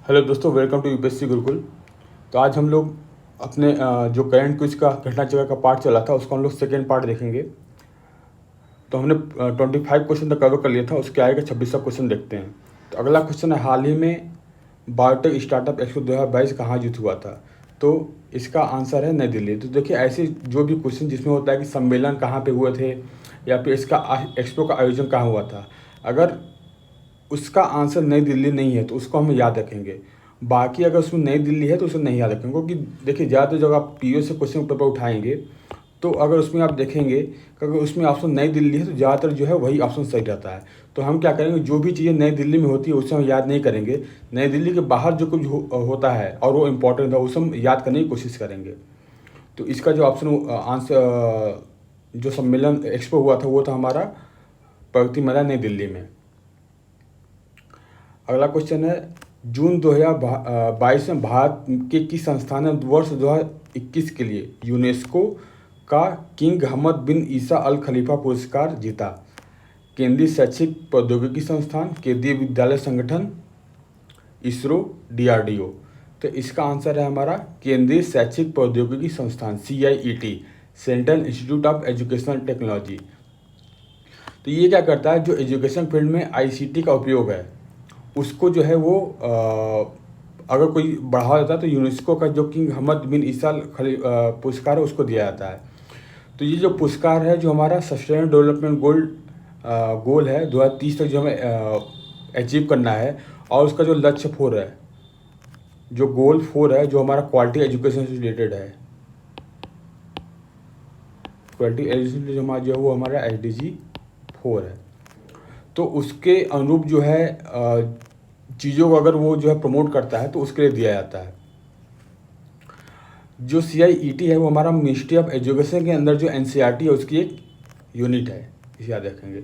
Hello दोस्तों, welcome to UPSC Gurukul. तो आज हम लोग अपने जो करंट क्विज का घटना चक्र का पार्ट चला था उसको हम लोग सेकेंड पार्ट देखेंगे। तो हमने 25 क्वेश्चन तक कवर कर लिया था, उसके आगे का 26वां क्वेश्चन देखते हैं। तो अगला क्वेश्चन है, हाल ही में बायोटेक स्टार्टअप एक्सपो 2022 कहाँ आयोजित हुआ था? तो इसका आंसर है नई दिल्ली। तो देखिए, ऐसे जो भी क्वेश्चन जिसमें होता है कि सम्मेलन कहाँ पे हुए थे या फिर इसका एक्सपो का आयोजन कहाँ हुआ था, अगर उसका आंसर नई दिल्ली नहीं है तो उसको हम याद रखेंगे। बाकी अगर उसमें नई दिल्ली है तो उसे नहीं याद रखेंगे, क्योंकि देखिए ज़्यादातर जब आप पीओ से क्वेश्चन पेपर उठाएंगे तो अगर उसमें आप देखेंगे कि अगर उसमें ऑप्शन नई दिल्ली है तो ज़्यादातर जो है वही ऑप्शन सही रहता है। तो हम क्या करेंगे, जो भी चीज़ें नई दिल्ली में होती है उसे हम याद नहीं करेंगे। नई दिल्ली के बाहर जो कुछ होता है और वो इम्पोर्टेंट है उसे हम याद करने की कोशिश करेंगे। तो इसका जो ऑप्शन आंसर जो सम्मेलन एक्सपो हुआ था वो था हमारा प्रगति मेला नई दिल्ली में। अगला क्वेश्चन है, जून 2022 में भारत के किस संस्थान ने वर्ष 2021 के लिए यूनेस्को का किंग हमद बिन ईसा अल खलीफा पुरस्कार जीता? केंद्रीय शैक्षिक प्रौद्योगिकी संस्थान, केंद्रीय विद्यालय संगठन, इसरो, डीआरडीओ। तो इसका आंसर है हमारा केंद्रीय शैक्षिक प्रौद्योगिकी संस्थान, CIET, central institute of educational technology. तो ये क्या करता है, जो एजुकेशन फील्ड में ICT का उपयोग है उसको जो है वो अगर कोई बढ़ावा देता है तो यूनेस्को का जो किंग हमद बिन ईसा पुरस्कार है उसको दिया जाता है। तो ये जो पुरस्कार है जो हमारा सस्टेनेबल डेवलपमेंट गोल है 2030 तक जो हमें अचीव करना है, और उसका जो लक्ष्य 4 है, जो गोल 4 है, जो हमारा क्वालिटी एजुकेशन से रिलेटेड है, क्वालिटी एजुकेशन जो है वो हमारा SDG 4 है। तो उसके अनुरूप जो है चीज़ों को अगर वो जो है प्रमोट करता है तो उसके लिए दिया जाता है। जो CIET है वो हमारा मिनिस्ट्री ऑफ एजुकेशन के अंदर जो NCERT है उसकी एक यूनिट है, इसे याद रखेंगे।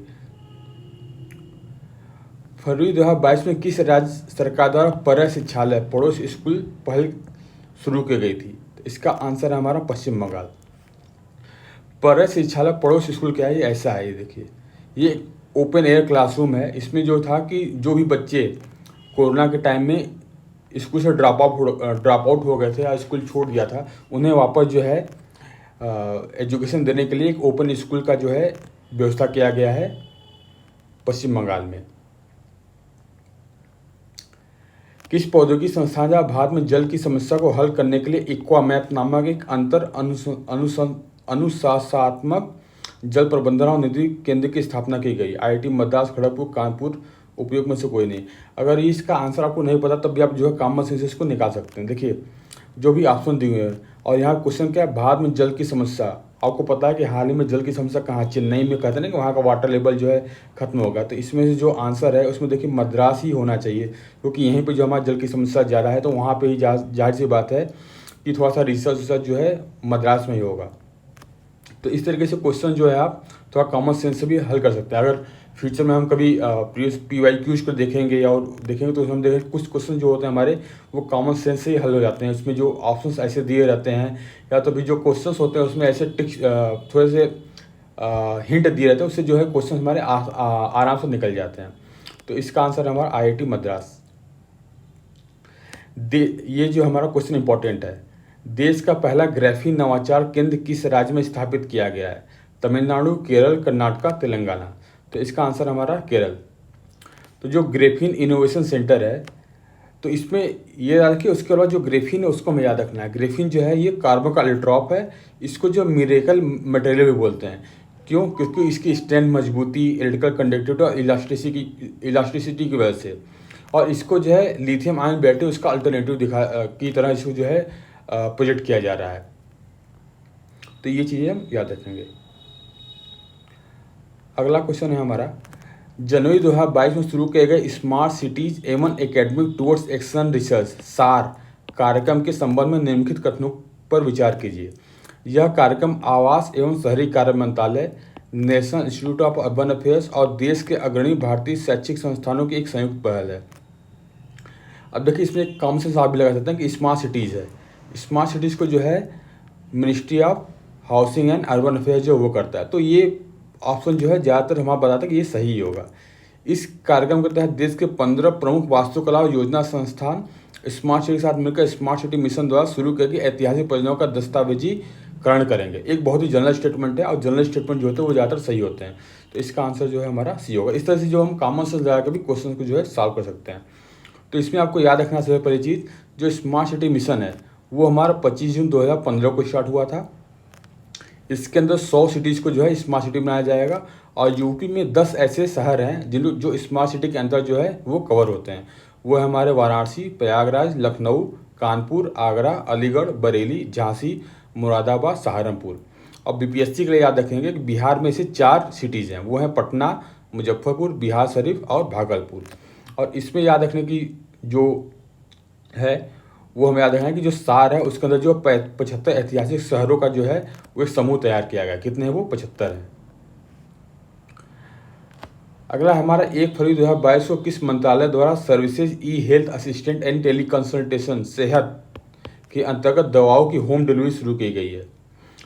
फरवरी 2022 में किस राज्य सरकार द्वारा पर्या शिक्षालय पड़ोस स्कूल पहल शुरू की गई थी? तो इसका आंसर है हमारा पश्चिम बंगाल। पर्या शिक्षालय पड़ोस स्कूल क्या है, ये ऐसा है, ये देखिए, ये ओपन एयर क्लासरूम है। इसमें जो था कि जो भी बच्चे कोरोना के टाइम में स्कूल से ड्रॉप आउट हो गए थे या स्कूल छोड़ दिया था, उन्हें वापस जो है एजुकेशन देने के लिए एक ओपन स्कूल का जो है व्यवस्था किया गया है पश्चिम बंगाल में। किस प्रौद्योगिकी संस्थान द्वारा भारत में जल की समस्या को हल करने के लिए एक्वामैप नामक एक अनुशासनात्मक जल प्रबंधन और निधि केंद्र की स्थापना की गई? IIT मद्रास, खड़गपुर, कानपुर, उपयोग में से कोई नहीं। अगर इसका आंसर आपको नहीं पता तब भी आप जो है कॉमन सेंस इसको निकाल सकते हैं। देखिए, जो भी ऑप्शन दिए हुए हैं, और यहाँ क्वेश्चन क्या है, भारत में जल की समस्या। आपको पता है कि हाल ही में जल की समस्या कहाँ, चेन्नई में कहते हैं ना कि वहाँ का वाटर लेवल जो है खत्म होगा। तो इसमें से जो आंसर है उसमें देखिए मद्रास ही होना चाहिए, क्योंकि यहीं पर जो हमारा जल की समस्या ज़्यादा है, तो वहाँ पर ही जाहिर सी बात है कि थोड़ा सा रिसर्च जो है मद्रास में ही होगा। तो इस तरीके से क्वेश्चन जो है आप थोड़ा कॉमन सेंस से भी हल कर सकते हैं। अगर फ्यूचर में हम कभी PYQs को देखेंगे और देखेंगे तो हम देखेंगे कुछ क्वेश्चन जो होते हैं हमारे वो कॉमन सेंस से ही हल हो जाते हैं। उसमें जो ऑप्शंस ऐसे दिए रहते हैं या तो भी जो क्वेश्चंस होते हैं उसमें ऐसे टिक्स थोड़े से हिंट दिए रहते हैं, उससे जो है क्वेश्चन हमारे आराम से निकल जाते हैं। तो इसका आंसर हमारा IIT मद्रास। ये जो हमारा क्वेश्चन इंपॉर्टेंट है, देश का पहला ग्राफीन नवाचार केंद्र किस राज्य में स्थापित किया गया है? तमिलनाडु, केरल, कर्नाटक, तेलंगाना। तो इसका आंसर हमारा केरल। तो जो ग्राफीन इनोवेशन सेंटर है, तो इसमें ये याद रखिए, उसके बाद जो ग्राफीन है उसको हमें याद रखना है। ग्राफीन जो है ये कार्बन का एलिट्रॉप है, इसको जो मिरेकल मटेरियल भी बोलते हैं। क्यों? क्योंकि इसकी स्ट्रेंथ, मजबूती, इलेक्ट्रिकल कंडक्टिविटी और इलास्टिसिटी की वजह से, और इसको जो है लिथियम आयन बैटरी उसका अल्टरनेटिव की तरह इसको जो है प्रोजेक्ट किया जा रहा है। तो ये चीज़ें हम याद रखेंगे। अगला क्वेश्चन है हमारा, जनवरी 2022 में शुरू किए गए स्मार्ट सिटीज एवं academic towards action research SAR कार्यक्रम के संबंध में निम्नलिखित कथनों पर विचार कीजिए। यह कार्यक्रम आवास एवं शहरी कार्य मंत्रालय, national institute of urban affairs और देश के अग्रणी भारतीय शैक्षिक संस्थानों की एक संयुक्त पहल है। अब देखिए, इसमें एक कॉमन सेंस आप भी लगा सकते हैं कि स्मार्ट सिटीज़ है। स्मार्ट सिटीज़ को जो है ministry of housing and urban affairs जो वो करता है। तो ये ऑप्शन जो है ज़्यादातर हमारा बताता है कि ये सही होगा। इस कार्यक्रम के तहत देश के 15 प्रमुख वास्तुकला और योजना संस्थान स्मार्ट सिटी के साथ मिलकर स्मार्ट सिटी मिशन द्वारा शुरू की गई ऐतिहासिक परियोजनाओं का दस्तावेजीकरण करेंगे। एक बहुत ही जनरल स्टेटमेंट है और जनरल स्टेटमेंट जो होते हैं वो ज़्यादातर सही होते हैं, तो इसका आंसर जो है हमारा सी होगा। इस तरह से जो हम कॉमन सेंस लगा के भी क्वेश्चन को जो है सॉल्व कर सकते हैं। तो इसमें आपको याद रखना सबसे पहली चीज़, जो स्मार्ट सिटी मिशन है वो हमारा 25 जून 2015 को स्टार्ट हुआ था। इसके अंदर 100 सिटीज़ को जो है स्मार्ट सिटी बनाया जाएगा और यूपी में 10 ऐसे शहर हैं जिन जो स्मार्ट सिटी के अंदर जो है वो कवर होते हैं। वो है हमारे वाराणसी, प्रयागराज, लखनऊ, कानपुर, आगरा, अलीगढ़, बरेली, झांसी, मुरादाबाद, सहारनपुर। और बीपीएससी के लिए याद रखेंगे कि बिहार में से 4 सिटीज़ हैं, वो हैं पटना, मुजफ्फरपुर, बिहार शरीफ और भागलपुर। और इसमें याद रखने की जो है वो हमें याद रखना है कि जो सार है उसके अंदर जो 75 ऐतिहासिक शहरों का जो है वो एक समूह तैयार किया गया। कितने हैं वो? 75 हैं। अगला हमारा 1 फरवरी 2022 को किस मंत्रालय द्वारा services e health assistant and teleconsultation सेहत के अंतर्गत दवाओं की होम डिलीवरी शुरू की गई है?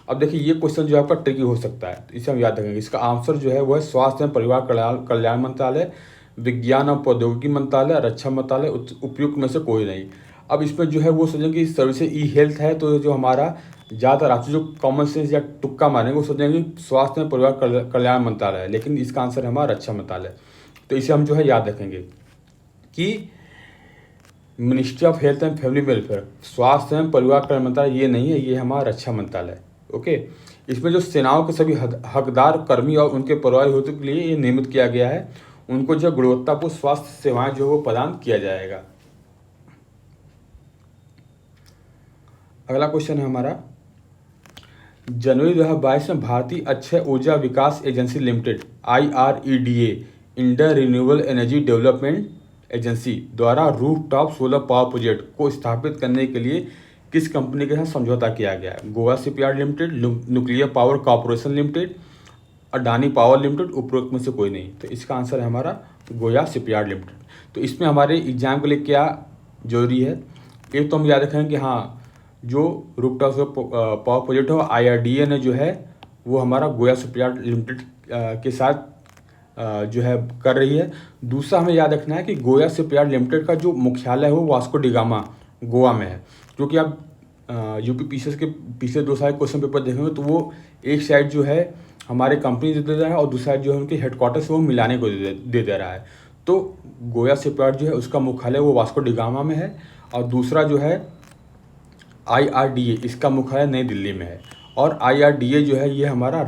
अब देखिए ये क्वेश्चन जो है आपका ट्रिकी हो सकता है, तो इसे हम याद रखेंगे। इसका आंसर जो है वो है स्वास्थ्य एवं परिवार कल्याण मंत्रालय, विज्ञान और प्रौद्योगिकी मंत्रालय, रक्षा मंत्रालय, उपयुक्त में से कोई नहीं। अब इसमें जो है वो सोचेंगे कि सर्विसेज ई हेल्थ है, तो जो हमारा ज़्यादातर आपसे जो कॉमन सेंस या तुक्का मारेंगे वो सोचेंगे स्वास्थ्य एवं परिवार कल्याण मंत्रालय है, लेकिन इसका आंसर है हमारा रक्षा मंत्रालय। तो इसे हम जो है याद रखेंगे कि ministry of health and family welfare, स्वास्थ्य एवं परिवार कल्याण मंत्रालय ये नहीं है, ये हमारा रक्षा मंत्रालय। ओके, इसमें जो सेनाओं के सभी हकदार कर्मी और उनके परिवार हेतु के लिए ये नियमित किया गया है, उनको जो गुणवत्तापूर्ण स्वास्थ्य सेवाएं जो वो प्रदान किया जाएगा। अगला क्वेश्चन है हमारा, जनवरी 2022 में भारतीय अक्षय ऊर्जा विकास agency limited IREDA, Indian renewable energy development agency द्वारा रूफटॉप सोलर पावर प्रोजेक्ट को स्थापित करने के लिए किस कंपनी के साथ समझौता किया गया है? Goa shipyard limited, nuclear power corporation limited, Adani power limited, उपरोक्त में से कोई नहीं। तो इसका आंसर है हमारा गोवा शिपयार्ड लिमिटेड। तो इसमें हमारे एग्जाम के लिए क्या जरूरी है? एक तो हम याद रखें कि हाँ, जो रूफटॉप पावर प्रोजेक्ट है IRDA ने जो है वो हमारा गोवा शिपयार्ड लिमिटेड के साथ जो है कर रही है। दूसरा हमें याद रखना है कि गोवा शिपयार्ड लिमिटेड का जो मुख्यालय है वो वास्को डिगामा गोवा में है, क्योंकि आप यूपी पीसीएस के पिछले 2 साल क्वेश्चन पेपर देखेंगे तो वो एक साइड जो है हमारे कंपनी दे रहा है और दूसरा साइड जो है उनके हेडक्वार्टर्स वो मिलाने को दे रहा है। तो गोवा शिपयार्ड जो है उसका मुख्यालय वो वास्को डिगामा में है और दूसरा जो है IRDA, इसका मुख्यालय नई दिल्ली में है। और IRDA जो है ये हमारा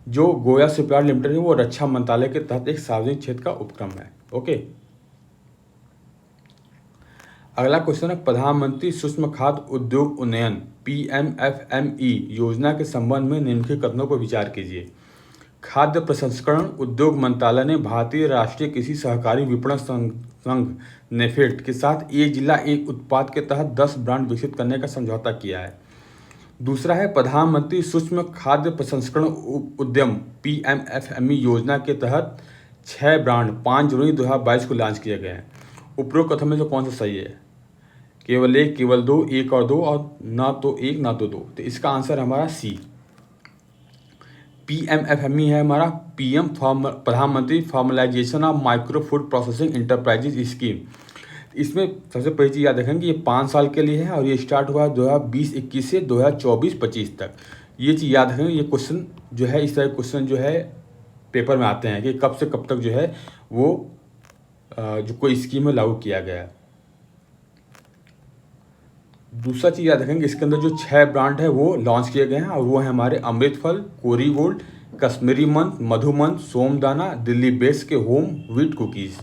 जो गोवा शिपयार्ड लिमिटेड है वो रक्षा मंत्रालय के तहत एक सार्वजनिक क्षेत्र का उपक्रम है। ओके, अगला क्वेश्चन है, प्रधानमंत्री सूक्ष्म खाद्य उद्योग उन्नयन PMFME योजना के संबंध में निम्नलिखित कथनों पर विचार कीजिए। खाद्य प्रसंस्करण उद्योग मंत्रालय ने भारतीय राष्ट्रीय कृषि सहकारी विपणन संघ नेफेड के साथ एक जिला एक उत्पाद के तहत 10 ब्रांड विकसित करने का समझौता किया है। दूसरा है, प्रधानमंत्री सूक्ष्म खाद्य प्रसंस्करण उद्यम PMFME योजना के तहत 6 ब्रांड 5 जनवरी 2022 को लॉन्च किए गए हैं। उपरोक्त कथन में से कौन सा सही है? केवल 1, केवल 2, 1 और 2 और ना तो 1 ना तो 2। तो इसका आंसर हमारा सी। PMFME है हमारा प्रधानमंत्री formalisation of micro food processing enterprises scheme. इसमें सबसे पहली चीज़ याद रखेंगे ये 5 साल के लिए है और ये स्टार्ट हुआ 2020-21 से 2024-25 तक। ये चीज़ याद रखेंगे। ये क्वेश्चन जो है इस तरह क्वेश्चन जो है पेपर में आते हैं कि कब से कब तक जो है वो जो कोई स्कीम है लागू किया गया। दूसरा चीज़ याद रखेंगे इसके अंदर जो 6 ब्रांड है वो लॉन्च किए गए हैं और वो है हमारे अमृतफल, कोरी गोल्ड, कश्मीरी मंथ, मधुमंथ, सोमदाना, दिल्ली बेस के होम व्हीट कुकीज़।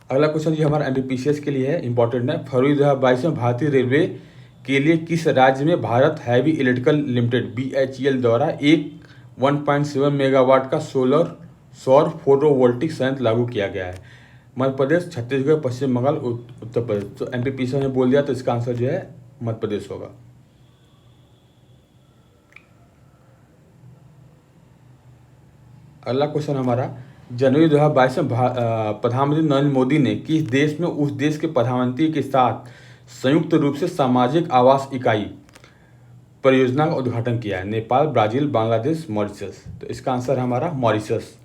अगला क्वेश्चन जी हमारा MPPCS के लिए है, इंपॉर्टेंट है। फरवरी 2022 में भारतीय रेलवे के लिए किस राज्य में Bharat heavy electrical limited BHEL द्वारा एक 1.7 मेगावाट का सौर फोटोवोल्टिक संयंत्र लागू किया गया है? मध्य प्रदेश, छत्तीसगढ़, पश्चिम बंगाल, उत्तर प्रदेश। तो MPPCS ने बोल दिया तो इसका आंसर जो है मध्य प्रदेश होगा। अगला क्वेश्चन हमारा, जनवरी 2022 में प्रधानमंत्री नरेंद्र मोदी ने किस देश में उस देश के प्रधानमंत्री के साथ संयुक्त रूप से सामाजिक आवास इकाई परियोजना का उद्घाटन किया है? Nepal, Brazil, Bangladesh, Mauritius. तो इसका आंसर है हमारा मॉरिशस।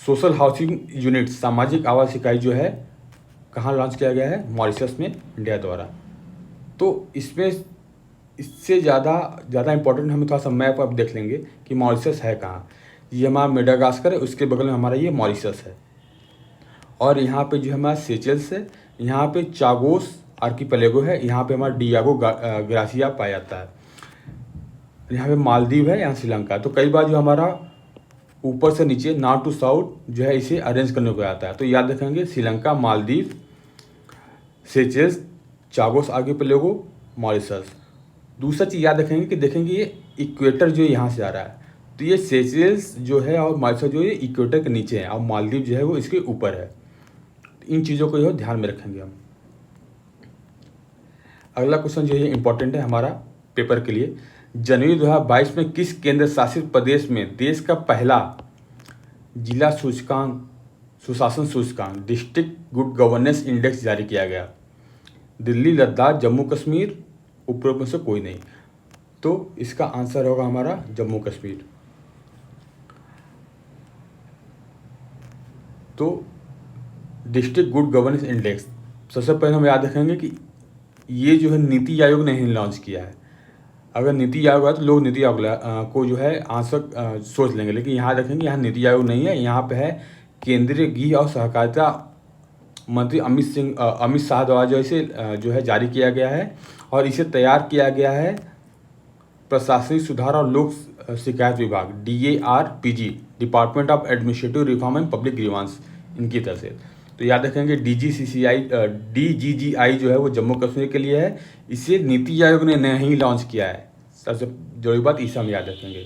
सोशल हाउसिंग यूनिट, सामाजिक आवास इकाई जो है कहाँ लॉन्च किया गया है? मॉरिशस में, इंडिया द्वारा। तो इसमें इससे ज़्यादा इम्पोर्टेंट हमें थोड़ा सा मैप अब देख लेंगे कि मॉरिशस है कहाँ। ये हमारा मेडागास्कर है, उसके बगल में हमारा ये मॉरिशस है। और यहाँ पे जो हमारा सेचेल्स है, यहाँ पे चागोस आर्किपेलागो है, यहाँ पे हमारा डियागो ग्रासिया पाया जाता है। यहाँ पे मालदीव है, यहाँ श्रीलंका। तो कई बार जो हमारा ऊपर से नीचे नॉर्थ टू साउथ जो है इसे अरेंज करने को आता है। तो याद रखेंगे Sri Lanka, Maldives, Seychelles, Chagos archipelago, Mauritius. दूसरा चीज़ याद रखेंगे कि देखेंगे ये इक्वेटर जो यहाँ से आ रहा है, तो ये सेचेल्स जो है और मॉरिशस जो है इक्वेटर के नीचे है और मालदीव जो है वो इसके ऊपर है। इन चीज़ों को जो है ध्यान में रखेंगे हम। अगला क्वेश्चन जो है इम्पोर्टेंट है हमारा पेपर के लिए। जनवरी 2022 में किस केंद्र शासित प्रदेश में देश का पहला जिला सुशासन सूचकांक डिस्ट्रिक्ट गुड गवर्नेंस इंडेक्स जारी किया गया? दिल्ली, लद्दाख, जम्मू कश्मीर, उपरोक्त में से कोई नहीं। तो इसका आंसर होगा हमारा जम्मू कश्मीर। तो डिस्ट्रिक्ट गुड गवर्नेंस इंडेक्स सबसे पहले हम याद रखेंगे कि ये जो है नीति आयोग ने ही लॉन्च किया है। अगर नीति आयोग है तो लोग नीति आयोग को जो है आंसर सोच लेंगे, लेकिन यहाँ देखेंगे यहाँ नीति आयोग नहीं है, यहाँ पे है केंद्रीय गृह और सहकारिता मंत्री अमित शाह द्वारा जो इसे जो है जारी किया गया है। और इसे तैयार किया गया है प्रशासनिक सुधार और लोक शिकायत विभाग DARPG, department of administrative reform and public grievance, इनकी तरफ से। तो याद रखेंगे DGGI जो है वो जम्मू कश्मीर के लिए है। इसे नीति आयोग ने नहीं लॉन्च किया है। सबसे जरूरी बात इसे हम याद रखेंगे,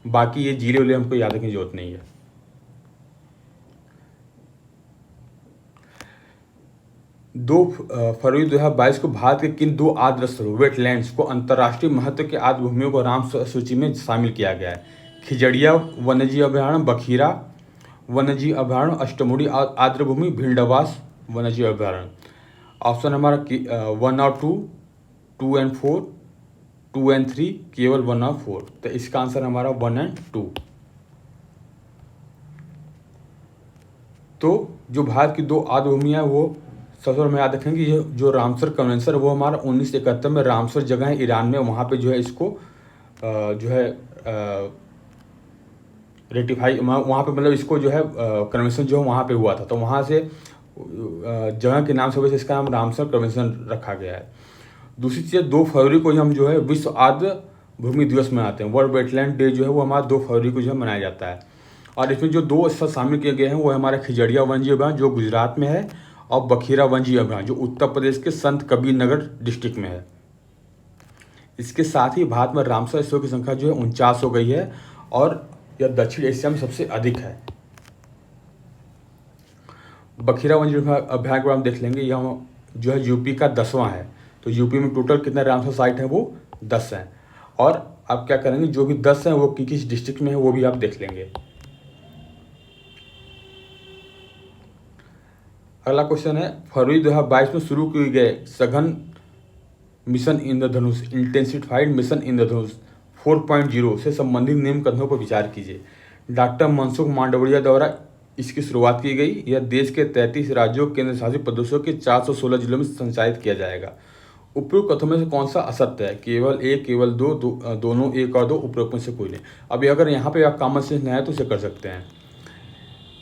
बाकी ये जिले उले हमको याद रखने की जरूरत नहीं है। फरवरी 2022 को भारत के किन 2 आर्द्र स्थलों वेटलैंड्स को अंतर्राष्ट्रीय महत्व के आर्द्र भूमियों को रामसर सूची में शामिल किया गया है? खिजड़िया वन्यजीव अभयारण्य, बखीरा वन्यजीव अभयारण्य, अष्टमुड़ी आर्द्र भूमि, भीलडवास वन्यजीव अभयारण्य। ऑप्शन हमारा 1 और 2, 2 और 4, 2 और 3, केवल 1 और 4। तो इसका आंसर हमारा 1 और 2। तो जो भारत की 2 आर्द्र भूमियाँ हैं वो सबसे पहले याद रखेंगे, ये जो रामसर कन्वेंशन वो हमारा 1971 में रामसर जगह है ईरान में, वहाँ पे जो है इसको जो है रेटिफाई, वहाँ पे मतलब इसको जो है कन्वेंशन जो है वहाँ पे हुआ था। तो वहाँ से जगह के नाम से वजह से इसका नाम रामसर कन्वेंशन रखा गया है। दूसरी चीज़ 2 फरवरी को हम जो है विश्व आर्द्र भूमि दिवस मनाते हैं। वर्ल्ड वेटलैंड डे जो है वो हमारा 2 फरवरी को जो है मनाया जाता है। और इसमें जो 2 स्थल शामिल किए गए हैं वो हमारा खिजड़िया वन्यजीव अभयारण्य जो गुजरात में है और बखीरा वन्यजीव अभयारण्य जो उत्तर प्रदेश के संत कबीर नगर डिस्ट्रिक्ट में है। इसके साथ ही भारत में रामसर स्थलों की संख्या जो है 49 हो गई है और यह दक्षिण एशिया में सबसे अधिक है। बखीरा वन्यजीव अभयारण्य को हम देख लेंगे, यह जो है यूपी का 10वां है। तो यूपी में टोटल कितने रामसर साइट हैं? वो 10 हैं। और आप क्या करेंगे, जो भी 10 हैं वो किस डिस्ट्रिक्ट में है वो भी आप देख लेंगे। अगला क्वेश्चन है, फरवरी 2022 में शुरू किए गए सघन मिशन इंद्रधनुष इंटेंसिफाइड मिशन इंद्रधनुष 4.0 से संबंधित निम्न कथनों पर विचार कीजिए। डॉक्टर मनसुख मांडविया द्वारा इसकी शुरुआत की गई। यह देश के 33 राज्यों केंद्र शासित प्रदेशों के 416 जिलों में संचालित किया जाएगा। उपरोक्त कथनों में से कौन सा असत्य है? केवल 1, केवल 2, दोनों 1 और 2, उपरोक्त में से कोई नहीं। अभी अगर यहाँ पे आप कॉमन सेंस नहीं है तो उसे कर सकते हैं।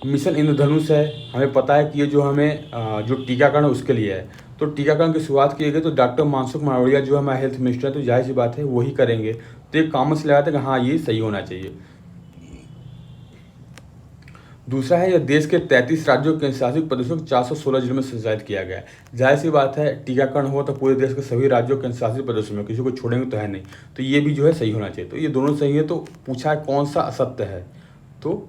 मिशन इंद्रधनुष है, हमें पता है कि ये जो हमें जो टीकाकरण उसके लिए है। तो टीकाकरण की शुरुआत की गई तो डॉक्टर मनसुख मांडविया जो हमारे हेल्थ मिनिस्टर है, तो जाहिर सी बात है वही करेंगे। तो एक कॉमन से लगाते हैं कि हाँ ये सही होना चाहिए। दूसरा है, यह देश के 33 राज्यों के शासित प्रदेशों के 416 जिलों में संचालित किया गया है। जाहिर सी बात है टीकाकरण हो तो पूरे देश के सभी राज्यों के शासित प्रदेशों में, किसी को छोड़ेंगे तो है नहीं। तो ये भी जो है सही होना चाहिए। तो ये दोनों सही है। तो पूछा है कौन सा असत्य है, तो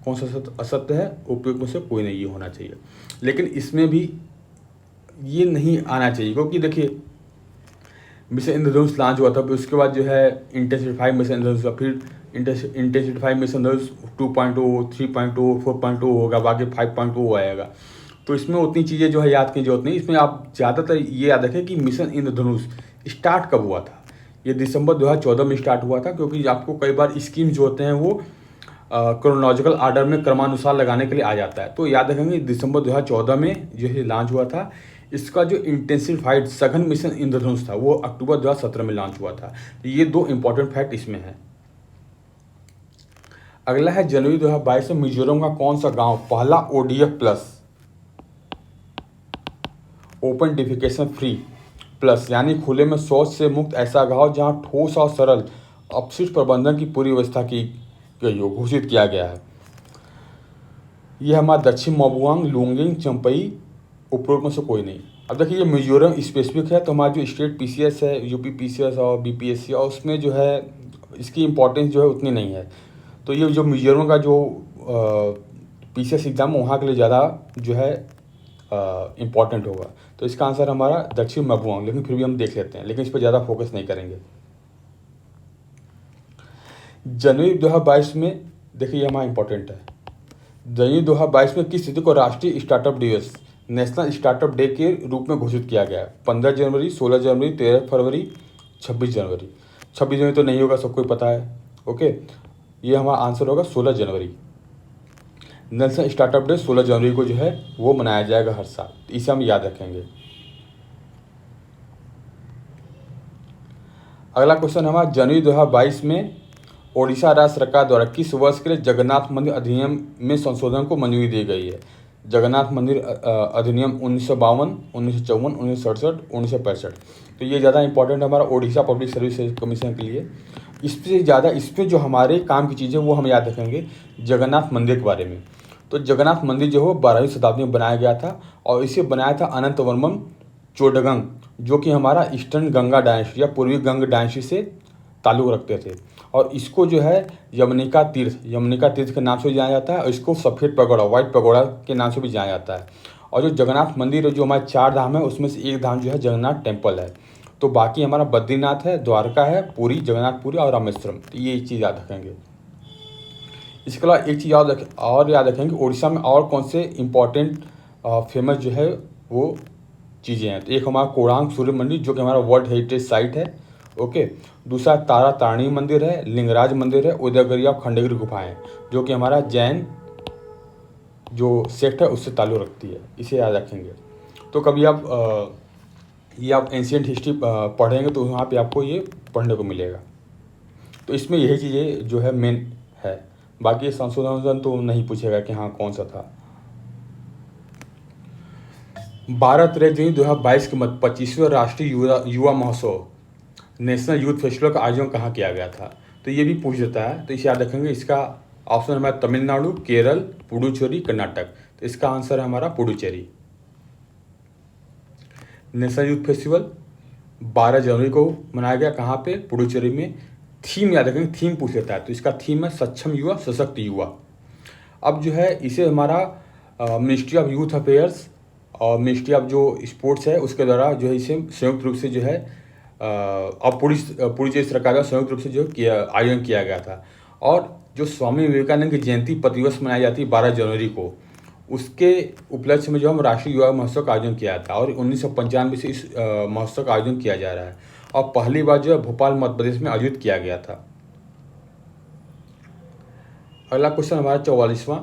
कौन सा असत्य है? उपयुक्त में से कोई नहीं, ये होना चाहिए। लेकिन इसमें भी ये नहीं आना चाहिए क्योंकि देखिए मिशन इंद्रधनुष लॉन्च हुआ था, फिर उसके बाद जो है इंटेंसिफाइड मिशन इंद्रधनुष, फिर इंटेंसिफाइड मिशन इंद्रधनुष 2.0, 3.0, 4.0 होगा, बाकी 5.0 आएगा। तो इसमें उतनी चीज़ें जो है याद की जरूरत नहीं। इसमें आप ज़्यादातर ये याद रखें कि मिशन इंद्रधनुष स्टार्ट कब हुआ था। ये दिसंबर 2014 में स्टार्ट हुआ था, क्योंकि आपको कई बार स्कीम जो होते हैं वो क्रोनोलॉजिकल आर्डर में क्रमानुसार लगाने के लिए आ जाता है। तो याद रखेंगे दिसंबर 2014 में जो है लॉन्च हुआ था। इसका जो इंटेंसिफाइड सघन मिशन इंद्रधनुष था वो अक्टूबर 2017 में लॉन्च हुआ था। तो ये 2 इंपॉर्टेंट फैक्ट इसमें है। अगला है जनवरी 2022 में मिजोरम का कौन सा गांव पहला ODF plus open defecation free plus यानी खुले में शौच से मुक्त ऐसा गांव जहां ठोस और सरल अपशिष्ट प्रबंधन की पूरी व्यवस्था की गई हो, घोषित किया गया है। यह हमारा दक्षिण मोबुआंग, लुंगिंग, चंपई, उपरोक्त में से कोई नहीं। अब देखिए ये मिजोरम स्पेसिफिक है, तो हमारा जो स्टेट PCS है, UP PCS और BPSC, और उसमें जो है इसकी इम्पोर्टेंस जो है उतनी नहीं है। तो ये जो मिजोरम का जो PCS एग्ज़ाम वहाँ के लिए ज़्यादा जो है इम्पॉर्टेंट होगा। तो इसका आंसर हमारा दक्षिण मोबुआंग, लेकिन फिर भी हम देख लेते हैं, लेकिन इस पर ज़्यादा फोकस नहीं करेंगे। जनवरी 2022 में देखिए ये हमारा इम्पोर्टेंट है। जनवरी 2022 में किस तिथि को राष्ट्रीय स्टार्टअप दिवस नेशनल स्टार्टअप डे के रूप में घोषित किया गया है? 15 जनवरी, 16 जनवरी, 13 फरवरी, 26 जनवरी। 26 जनवरी तो नहीं होगा, सबको पता है। ओके, ये हमारा आंसर होगा 16 जनवरी। नेशनल स्टार्टअप डे 16 जनवरी को जो है वो मनाया जाएगा हर साल, तो इसे हम याद रखेंगे। अगला क्वेश्चन हमारा जनवरी 2022 में ओडिशा राज्य सरकार द्वारा किस वर्ष के लिए जगन्नाथ मंदिर अधिनियम में संशोधन को मंजूरी दी गई है? जगन्नाथ मंदिर अधिनियम 1952, 1954, 1967, 1965। तो ये ज़्यादा इंपॉर्टेंट है हमारा ओडिशा पब्लिक सर्विस कमीशन के लिए। इससे ज़्यादा इसमें जो हमारे काम की चीज़ें वो हम याद रखेंगे जगन्नाथ मंदिर के बारे में। तो जगन्नाथ मंदिर जो है 12वीं शताब्दी में बनाया गया था, और इसे बनाया था अनंतवर्मन चोडगंग, जो कि हमारा ईस्टर्न गंगा डायनेस्टी या पूर्वी गंग डायनेस्टी से ताल्लुक़ रखते थे। और इसको जो है यमनिका तीर्थ के नाम से जाना जाता है, और इसको सफ़ेद पगोड़ा, वाइट पगोड़ा के नाम से भी जाना जाता है। और जो जगन्नाथ मंदिर है, जो हमारे 4 धाम है, उसमें से एक धाम जो है जगन्नाथ टेम्पल है। तो बाकी हमारा बद्रीनाथ है, द्वारका है, पुरी, जगन्नाथपुरी और रामेश्वरम। तो ये एक चीज़ याद रखेंगे। इसके अलावा एक चीज़ याद रखेंगे, उड़ीसा में और कौन से इम्पॉर्टेंट फेमस जो है वो चीज़ें हैं। तो एक हमारा कोणार्क सूर्य मंदिर, जो कि हमारा वर्ल्ड हेरिटेज साइट है। ओके, दूसरा तारा तारणी मंदिर है, लिंगराज मंदिर है, उदयगिरी और खंडगिरी गुफाएं, जो कि हमारा जैन जो सेक्ट है उससे ताल्लुक़ रखती है। इसे याद रखेंगे। तो कभी आप एंशियंट हिस्ट्री पढ़ेंगे तो वहाँ पे आपको ये पढ़ने को मिलेगा। तो इसमें यही चीज़ें जो है मेन है, बाकी संशोधन तो नहीं पूछेगा कि हाँ कौन सा था। 12 जनवरी 2022 के मध्य 25वें राष्ट्रीय युवा महोत्सव नेशनल यूथ फेस्टिवल का आयोजन कहाँ किया गया था? तो ये भी पूछ देता है, तो इसे याद रखेंगे। इसका ऑप्शन हमारा तमिलनाडु, केरल, पुडुचेरी, कर्नाटक। तो इसका आंसर है हमारा पुडुचेरी। नेशनल यूथ फेस्टिवल 12 जनवरी को मनाया गया, कहाँ पे? पुडुचेरी में। थीम याद रखेंगे, थीम पूछ लेता है, तो इसका थीम है सक्षम युवा सशक्त युवा। अब जो है इसे हमारा मिनिस्ट्री ऑफ यूथ अफेयर्स और मिनिस्ट्री ऑफ जो स्पोर्ट्स है उसके द्वारा जो है इसे संयुक्त रूप से जो है और पुडुचेरी सरकार का संयुक्त रूप से जो आयोजन किया गया था। और जो स्वामी विवेकानंद की जयंती प्रतिवर्ष मनाई जाती है 12 जनवरी को, उसके उपलक्ष्य में जो हम राष्ट्रीय युवा महोत्सव का आयोजन किया था, और 1995 से इस महोत्सव का आयोजन किया जा रहा है, और पहली बार जो है भोपाल मध्य प्रदेश में आयोजित किया गया था। अगला क्वेश्चन हमारा 44वां,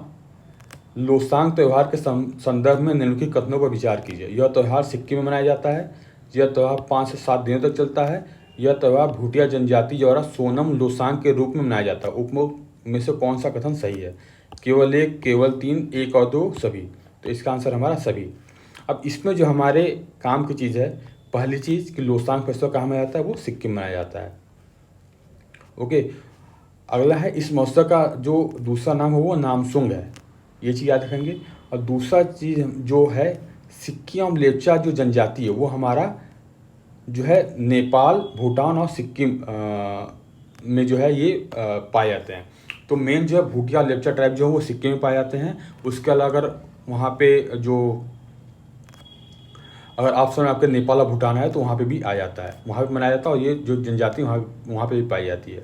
लोसांग त्यौहार के संदर्भ में निम्नलिखित कथनों पर विचार कीजिए। यह त्यौहार सिक्किम में मनाया जाता है, यह त्यौहार 5 से 7 दिनों तक चलता है, यह त्यौहार भूटिया जनजाति द्वारा सोनम लोसांग के रूप में मनाया जाता है। उपरोक्त में से कौन सा कथन सही है? केवल 1, केवल 3, 1 और 2, सभी। तो इसका आंसर हमारा सभी। अब इसमें जो हमारे काम की चीज़ है, पहली चीज़ कि लोसांग फेस्टिवल कहाँ मनाया जाता है? वो सिक्किम में मनाया जाता है। ओके, अगला है इस महोत्सव का जो दूसरा नाम है वो नामसूंग है, ये चीज़ याद रखेंगे। और दूसरा चीज़ जो है सिक्किम लेप्चा जो जनजाति है वो हमारा जो है नेपाल, भूटान और सिक्किम में जो है ये पाए जाते हैं। तो मेन जो है भूटिया लेप्चा ट्राइब जो है वो सिक्किम में पाए जाते हैं। उसके अलावा अगर वहाँ पे अगर ऑप्शन में आपके नेपाल और भूटान है तो वहाँ पे भी आ जाता है, वहाँ पे मनाया जाता है। और ये जो जनजाति वहाँ पे भी पाई जाती है,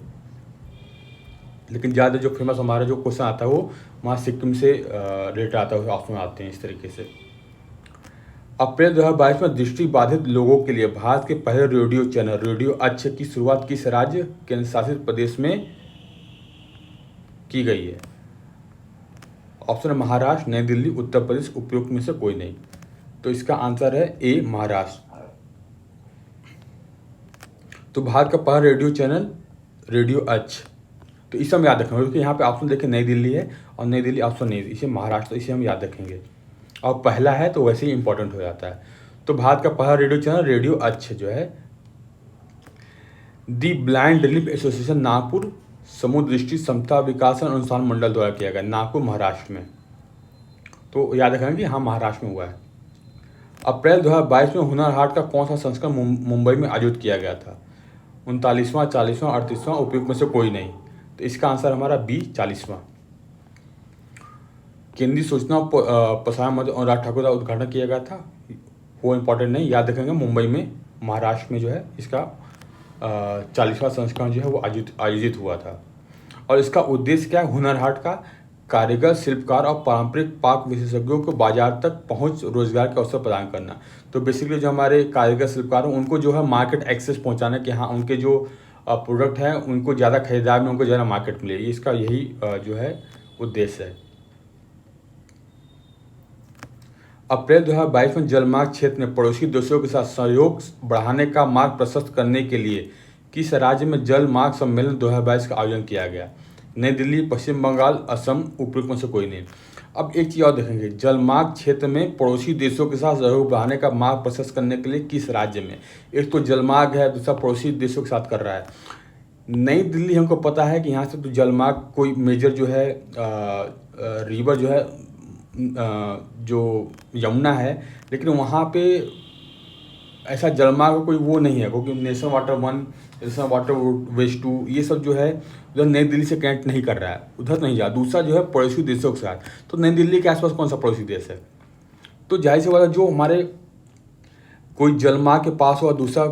लेकिन ज़्यादा जो फेमस हमारा जो क्वेश्चन आता है वो वहाँ सिक्किम से रिलेटेड आता है, ऑप्शन आते हैं इस तरीके से। अप्रैल 2022 में दृष्टि बाधित लोगों के लिए भारत के पहले रेडियो चैनल रेडियो अच्छे की शुरुआत किस राज्य केंद्र शासित प्रदेश में की गई है? ऑप्शन है महाराष्ट्र, नई दिल्ली, उत्तर प्रदेश, उपयुक्त में से कोई नहीं। तो इसका आंसर है ए महाराष्ट्र। तो भारत का पहला रेडियो चैनल रेडियो अच्छ, तो इसे हम याद रखेंगे क्योंकि यहाँ पे ऑप्शन देखें नई दिल्ली है और नई दिल्ली ऑप्शन नहीं, इसे महाराष्ट्र, इसे हम याद रखेंगे। और पहला है तो वैसे ही इंपॉर्टेंट हो जाता है। तो भारत का पहला रेडियो चैनल रेडियो अच्छ जो है। दी ब्लाइंड रिलीफ एसोसिएशन नागपुर समूह दृष्टि समता विकास अनुसंधान मंडल द्वारा किया गया, नागपुर महाराष्ट्र में। तो याद रखेंगे कि हाँ महाराष्ट्र में हुआ है। अप्रैल 2022 में हुनर हाट का कौन सा संस्करण मुंबई में आयोजित किया गया था? 39वां, 40वां, 38वां, उपयुक्त में से कोई नहीं। तो इसका आंसर हमारा बी 40वां। केंद्रीय सूचना प्रसारण मंत्री अनुराग ठाकुर द्वारा उद्घाटन किया गया था, वो इंपॉर्टेंट नहीं, याद रखेंगे मुंबई में महाराष्ट्र में जो है इसका 40वां संस्करण जो है वो आयोजित हुआ था। और इसका उद्देश्य क्या है? हुनर हाट का कारीगर, शिल्पकार और पारंपरिक पाक विशेषज्ञों को बाजार तक पहुंच, रोजगार के अवसर प्रदान करना। तो बेसिकली जो हमारे कारीगर शिल्पकार हैं उनको जो है मार्केट एक्सेस पहुंचाना कि हाँ उनके जो प्रोडक्ट हैं उनको ज़्यादा खरीदार में उनको ज़्यादा मार्केट मिले, इसका यही जो है उद्देश्य है। अप्रैल 2022 में जलमार्ग क्षेत्र में पड़ोसी देशों के साथ सहयोग बढ़ाने का मार्ग प्रशस्त करने के लिए किस राज्य में जल मार्ग सम्मेलन 2022 का आयोजन किया गया? नई दिल्ली, पश्चिम बंगाल, असम, उपयुक्त में से कोई नहीं। अब एक चीज़ और देखेंगे, जलमार्ग क्षेत्र में पड़ोसी देशों के साथ सहयोग बढ़ाने का मार्ग प्रशस्त करने के लिए किस राज्य में? एक तो जलमार्ग है, दूसरा पड़ोसी देशों के साथ कर रहा है। नई दिल्ली हमको पता है कि यहाँ से तो जलमार्ग कोई मेजर जो है रिवर जो है जो यमुना है, लेकिन वहाँ पे ऐसा जलमार्ग कोई वो नहीं है क्योंकि national water 1, national water veg 2 ये सब जो है उधर नई दिल्ली से कनेक्ट नहीं कर रहा है, उधर नहीं जा। दूसरा जो है पड़ोसी देशों के साथ, तो नई दिल्ली के आसपास कौन सा पड़ोसी देश है? तो जाहिर सी बात है जो हमारे कोई जलमार्ग के पास हुआ दूसरा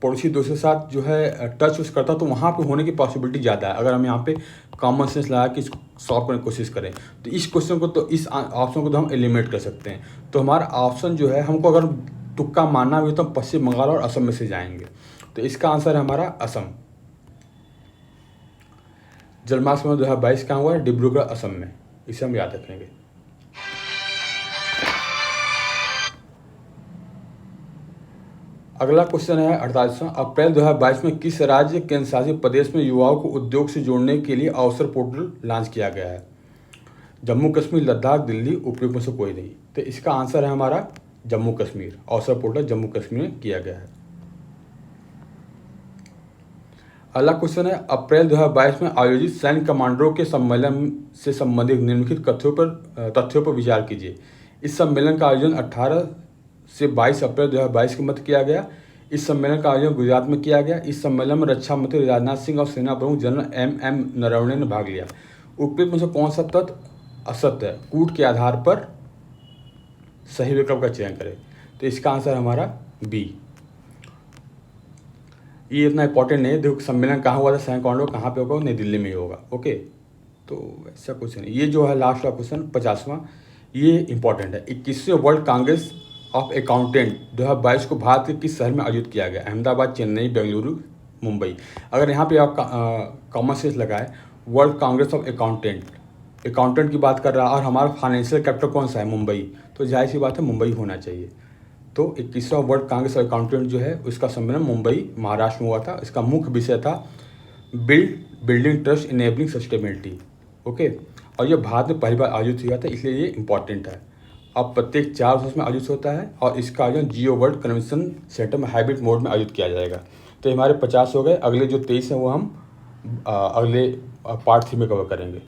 पड़ोसी देशों के साथ जो है टच उस करता, तो वहाँ पे होने की पॉसिबिलिटी ज़्यादा है अगर हम यहाँ पे कॉमन सेंस लगा के इसको सॉल्व करने की कोशिश करें। तो इस क्वेश्चन को, तो इस ऑप्शन को तो हम एलिमिनेट कर सकते हैं। तो हमारा ऑप्शन जो है, हमको अगर तुक्का मानना भी तो हम पश्चिम बंगाल और असम में से जाएंगे। तो इसका आंसर है हमारा असम। जलमार्ग सम्मेलन 2022 कहाँ हुआ है? डिब्रूगढ़, असम में, इसे हम याद रखेंगे। अगला क्वेश्चन है 48वां। अप्रैल 2022 में किस राज्य केंद्र शासित प्रदेश में युवाओं को उद्योग से जोड़ने के लिए अवसर पोर्टल लॉन्च किया गया है? जम्मू कश्मीर, लद्दाख, दिल्ली, उपयुक्त में से कोई नहीं। तो इसका आंसर है हमारा जम्मू कश्मीर। अवसर पोर्टल जम्मू कश्मीर में किया गया है। अगला क्वेश्चन है अप्रैल 2022 में आयोजित सैन्य कमांडरों के सम्मेलन से संबंधित निम्नलिखित तथ्यों पर विचार कीजिए। इस सम्मेलन का आयोजन 18 से 22 अप्रैल 2022 के मध्य किया गया। इस सम्मेलन का आयोजन गुजरात में किया गया। इस सम्मेलन में रक्षा मंत्री राजनाथ सिंह और सेना प्रमुख जनरल एम नरवणे ने भाग लिया। उपयुक्त में से कौन सा तथ्य असत्य है? कूट के आधार पर सही विकल्प का चयन करें। तो इसका आंसर हमारा बी। ये इतना इंपॉर्टेंट नहीं है। देखो सम्मेलन कहाँ हुआ था, सैन्य कमांडो कहाँ पे होगा? नई दिल्ली में ही होगा। ओके, तो ऐसा कुछ नहीं। ये जो है लास्ट का क्वेश्चन 50वां, ये इंपॉर्टेंट है। 21वें वर्ल्ड कांग्रेस ऑफ अकाउंटेंट 2022 को भारत के किस शहर में आयोजित किया गया? अहमदाबाद, चेन्नई, बेंगलुरु, मुंबई। अगर यहाँ पे आप कॉमन सेंस लगाए, वर्ल्ड कांग्रेस ऑफ अकाउंटेंट की बात कर रहा है और हमारा फाइनेंशियल कैपिटल कौन सा है? मुंबई। तो जाहिर सी बात है मुंबई होना चाहिए। तो 21वां वर्ल्ड कांग्रेस ऑफ अकाउंटेंट जो है उसका सम्मेलन मुंबई, महाराष्ट्र में हुआ था। इसका मुख्य विषय था building trust enabling sustainability. Okay, और ये भारत में पहली बार आयोजित हुआ था, इसलिए ये इंपॉर्टेंट है। अब प्रत्येक 4 वर्ष में आयोजित होता है और इसका आयोजन जियो वर्ल्ड कन्वेंशन सेंटर में हाइब्रिड मोड में आयोजित किया जाएगा। तो हमारे 50 हो गए। अगले जो 23 हैं वो हम अगले पार्ट 3 में कवर करेंगे।